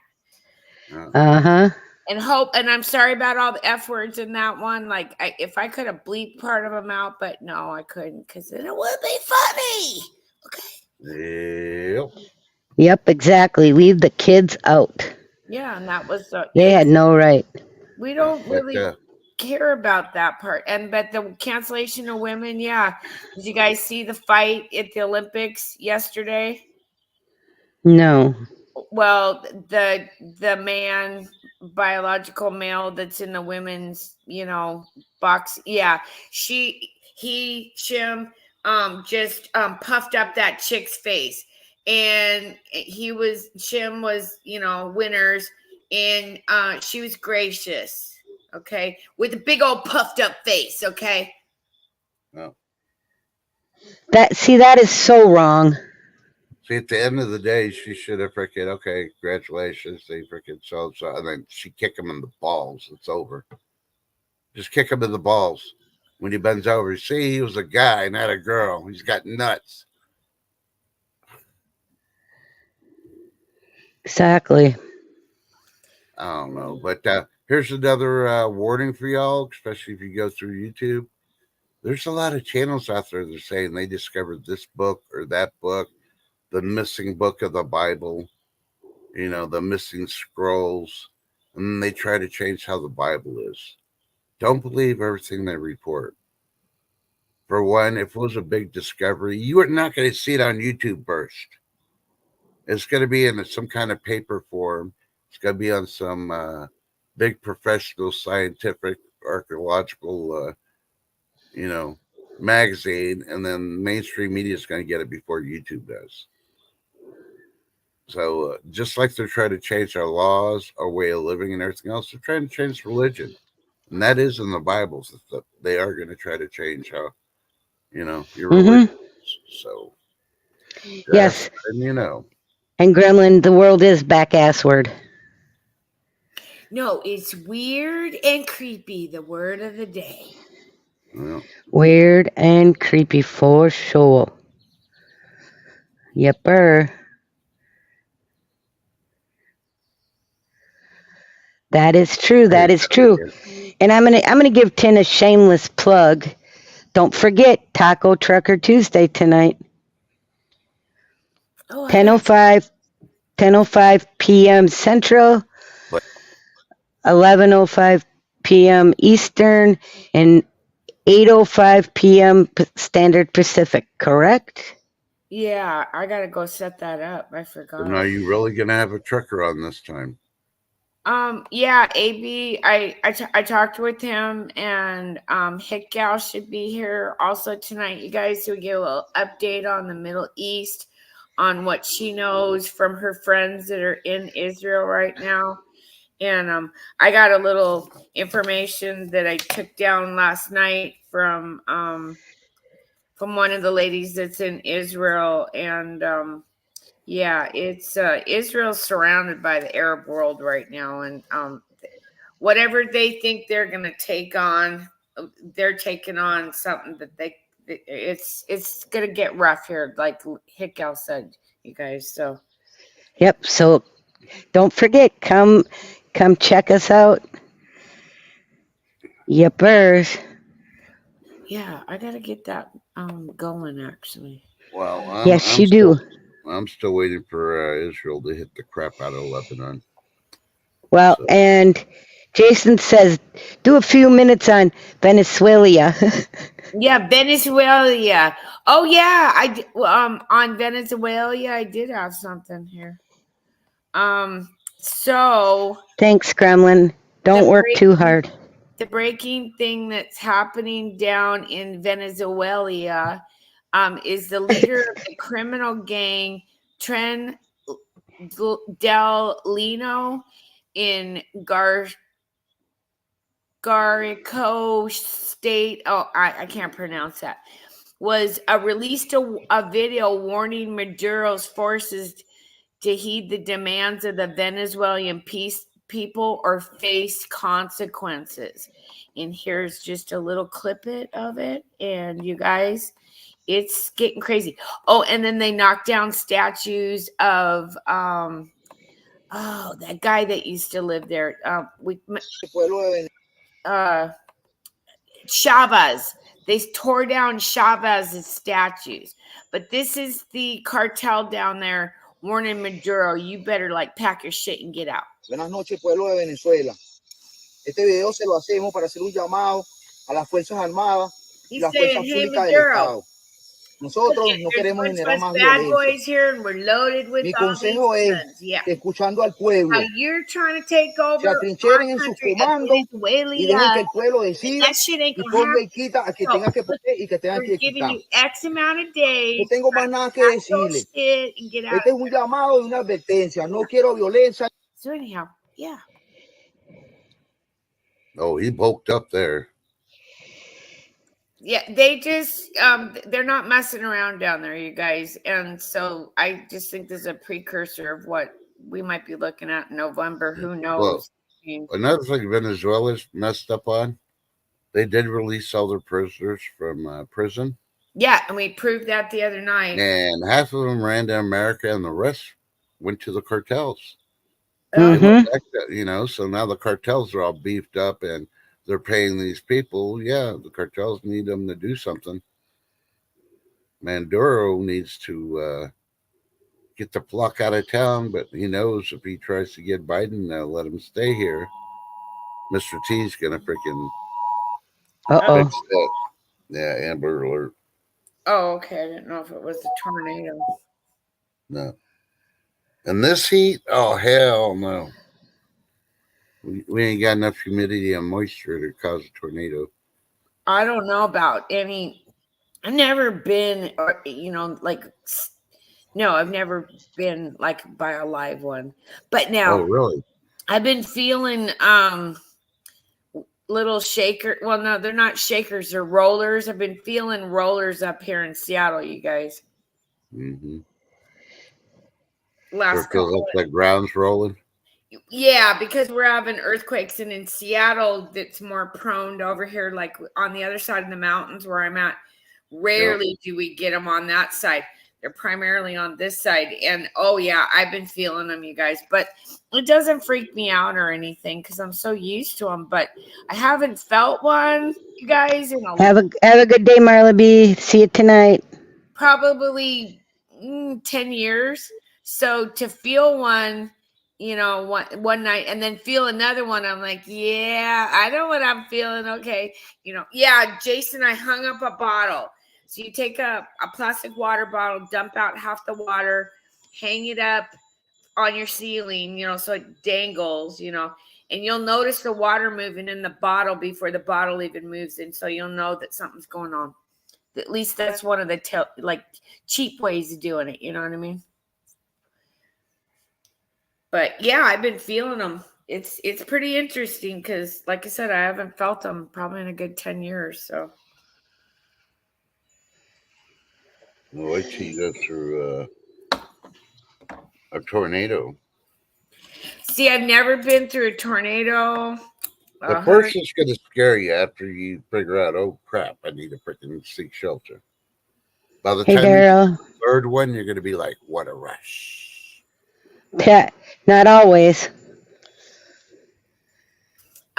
Uh-huh. And I'm sorry about all the F words in that one. Like, if I could have bleeped part of them out, but no, I couldn't, because then it would be funny. Yep. Yep, exactly. Leave the kids out. Yeah, and that was They had no right. we don't But, really care about that part. But the cancellation of women, yeah. Did you guys see the fight at the Olympics yesterday? No. Well, the man, biological male that's in the women's, you know, box. Yeah, Shim just puffed up that chick's face, and Shim was, you know, winners, and she was gracious, okay, with a big old puffed up face, okay. Oh. That is so wrong. See, at the end of the day, she should have freaking, okay, congratulations, they freaking so, and then she kick him in the balls. It's over. Just kick him in the balls. When he bends over, see, he was a guy, not a girl. He's got nuts. Exactly. I don't know. But here's another warning for y'all, especially if you go through YouTube. There's a lot of channels out there that are saying they discovered this book or that book, the missing book of the Bible, you know, the missing scrolls, and they try to change how the Bible is. Don't believe everything they report. For one, if it was a big discovery, you are not going to see it on YouTube first. It's going to be in some kind of paper form. It's going to be on some big professional scientific archaeological, you know, magazine, and then mainstream media is going to get it before YouTube does. So just like they're trying to change our laws, our way of living, and everything else, they're trying to change religion. And that is in the Bible. So they are going to try to change how, you know, your religion. So, yes. And you know. And Gremlin, the world is back-assward. No, it's weird and creepy, the word of the day. Well, weird and creepy for sure. Yepper. That is true. That is true. And I'm gonna give Tin a shameless plug. Don't forget Taco Trucker Tuesday tonight. 10:05 p.m. Central, 11:05 p.m. Eastern, and 8:05 p.m. Standard Pacific. Correct? Yeah, I gotta go set that up. I forgot. And are you really gonna have a trucker on this time? Yeah, AB, I talked with him, and Hit Gal should be here also tonight, you guys, to give a little update on the Middle East, on what she knows from her friends that are in Israel right now. And I got a little information that I took down last night from one of the ladies that's in Israel, and yeah, it's Israel's surrounded by the Arab world right now, and whatever they think they're going to take on, they're taking on something that it's going to get rough here, like Hickel said, you guys. So Yep. So don't forget, come check us out. Yepers. yeah, I got to get that going actually. Well, Yes, you do. I'm still waiting for Israel to hit the crap out of Lebanon. Well, and Jason says, do a few minutes on Venezuela. Yeah, Venezuela. Oh yeah, on Venezuela, I did have something here. So Thanks, Gremlin. Don't work too hard. The breaking thing that's happening down in Venezuela is the leader of the criminal gang, Tren Del Lino, in Guárico State. Oh, I can't pronounce that. Was released a video warning Maduro's forces to heed the demands of the Venezuelan people or face consequences. And here's just a little clip of it. And you guys, it's getting crazy. Oh, and then they knocked down statues of that guy that used to live there. Chavez. They tore down Chavez's statues. But this is the cartel down there warning Maduro, you better like pack your shit and get out. Buenas noches, pueblo de Venezuela. Este video se lo hacemos para hacer un llamado a las Fuerzas Armadas y las Fuerzas Públicas del Estado. Nosotros no queremos generar más violencia. Mi consejo es que escuchando al pueblo, se atrincheren en sus comandos y dejen que el pueblo decida y ponga y quita a que tenga que poner y que tenga que quitar. No tengo más nada que decirle. Este es un llamado y una advertencia. No quiero violencia. So anyhow, yeah. Oh, he bulked up there. Yeah, they just they're not messing around down there, you guys. And so I just think this is a precursor of what we might be looking at in November. Who knows? Well, another thing Venezuela's messed up on, they did release all their prisoners from prison. Yeah, and we proved that the other night. And half of them ran to America and the rest went to the cartels. Mm-hmm. So now the cartels are all beefed up and they're paying these people. Yeah, the cartels need them to do something. Maduro needs to get the pluck out of town, but he knows if he tries to get Biden to let him stay here, Mr. T's going to freaking fix it. Yeah, Amber Alert. Oh, okay. I didn't know if it was the tornado. No. And this heat? Oh, hell no. We ain't got enough humidity and moisture to cause a tornado. I don't know about any. I've never been, I've never been like by a live one. But now, oh, really? I've been feeling little shaker. Well, no, they're not shakers. They're rollers. I've been feeling rollers up here in Seattle, you guys. Mm-hmm. Last feels like the ground's rolling. Yeah, because we're having earthquakes, and in Seattle, that's more prone to over here, like on the other side of the mountains where I'm at. Rarely do we get them on that side. They're primarily on this side. And oh yeah, I've been feeling them, you guys, but it doesn't freak me out or anything because I'm so used to them. But I haven't felt one, you guys. Have a good day, Marla B. See you tonight. Probably 10 years. So to feel one, one night and then feel another one, I'm like, yeah, I know what I'm feeling. Okay. Yeah, Jason, I hung up a bottle. So you take a plastic water bottle, dump out half the water, hang it up on your ceiling, so it dangles, and you'll notice the water moving in the bottle before the bottle even moves. And so you'll know that something's going on. At least that's one of the cheap ways of doing it. You know what I mean? But yeah, I've been feeling them. It's pretty interesting because, like I said, I haven't felt them probably in a good 10 years. So. Well, wait till you go through a tornado. See, I've never been through a tornado. At first, it's going to scare you after you figure out, oh, crap, I need to freaking seek shelter. By the time you get the third one, you're going to be like, what a rush. Yeah, not always.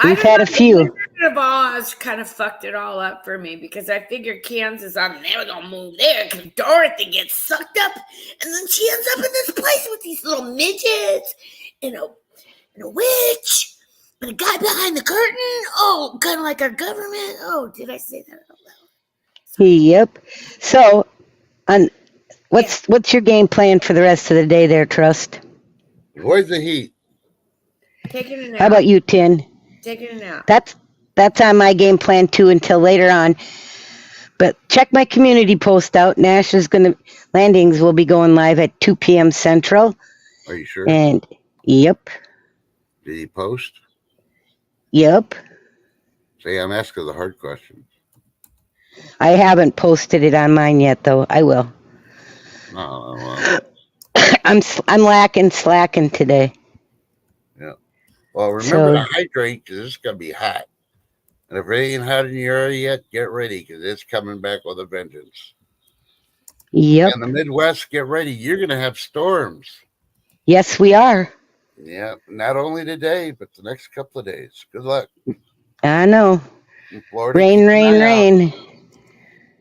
We've had a few. Wizard of Oz kind of fucked it all up for me because I figured Kansas, I'm never going to move there because Dorothy gets sucked up and then she ends up in this place with these little midgets and a witch. And a guy behind the curtain. Oh, kind of like our government. Oh, did I say that out loud? Yep. So, what's your game plan for the rest of the day there, Trust? Avoid the heat. Taking a nap. How about you, Tin? Taking a nap. That's on my game plan too until later on. But check my community post out. Landings will be going live at 2 p.m. Central. Are you sure? And yep. Did he post? Yep. See, I'm asking the hard questions. I haven't posted it on mine yet, though. I will. Oh, well. I'm slacking today. Yeah. Well, remember to hydrate because it's going to be hot. And if it ain't hot in your area yet, get ready because it's coming back with a vengeance. Yep. In the Midwest, get ready. You're going to have storms. Yes, we are. Yeah, not only today, but the next couple of days. Good luck. I know. In Florida, rain.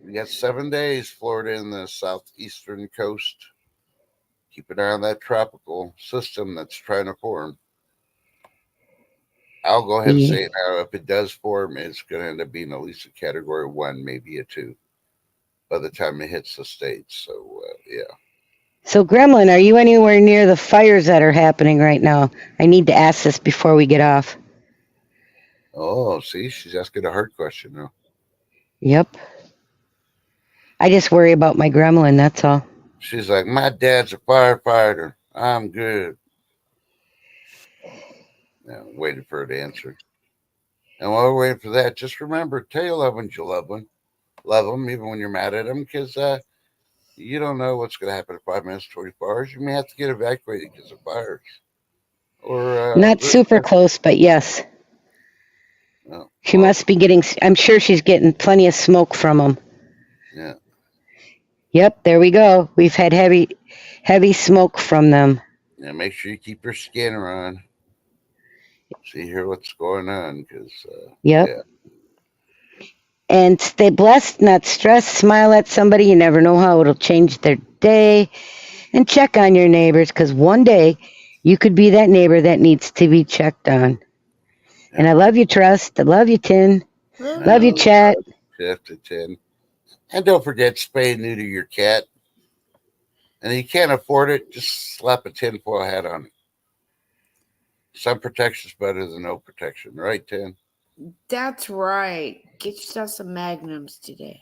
We got 7 days, Florida and the southeastern coast. Keep an eye on that tropical system that's trying to form. I'll go ahead and say it now. If it does form, it's going to end up being at least a category 1, maybe a 2 by the time it hits the States. So, yeah. So, Gremlin, are you anywhere near the fires that are happening right now? I need to ask this before we get off. Oh, see, she's asking a hard question now. Yep. I just worry about my Gremlin, that's all. She's like, my dad's a firefighter. I'm good. Yeah, waiting for her to answer. And while we're waiting for that, just remember, tell your loved ones you love them. Love them, even when you're mad at them, because you don't know what's going to happen in 5 minutes, 24 hours. You may have to get evacuated because of fires. Or not super close, but yes. No. She must be getting, I'm sure she's getting plenty of smoke from them. Yeah. Yep, there we go. We've had heavy smoke from them. Yeah, make sure you keep your scanner on. See here what's going on, because yep. Yeah. And stay blessed, not stressed. Smile at somebody. You never know how it'll change their day. And check on your neighbors, because one day you could be that neighbor that needs to be checked on. Yeah. And I love you, Trust. I love you, Tin. Love you, Chat. 10. And don't forget, spay and neuter your cat. And if you can't afford it, just slap a tinfoil hat on it. Some protection is better than no protection, right, Tin? That's right. Get yourself some Magnums today.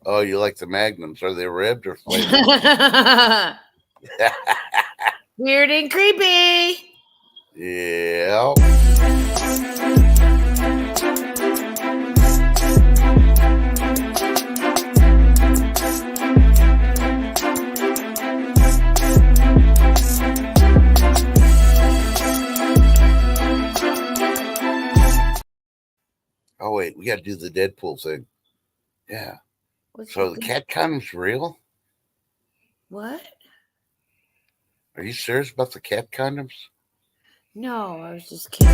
Oh, you like the Magnums? Are they ribbed or flavored? Weird and creepy. Yeah. Oh, wait, we got to do the Deadpool thing. Yeah. So the cat condom's real? What? Are you serious about the cat condoms? No, I was just kidding.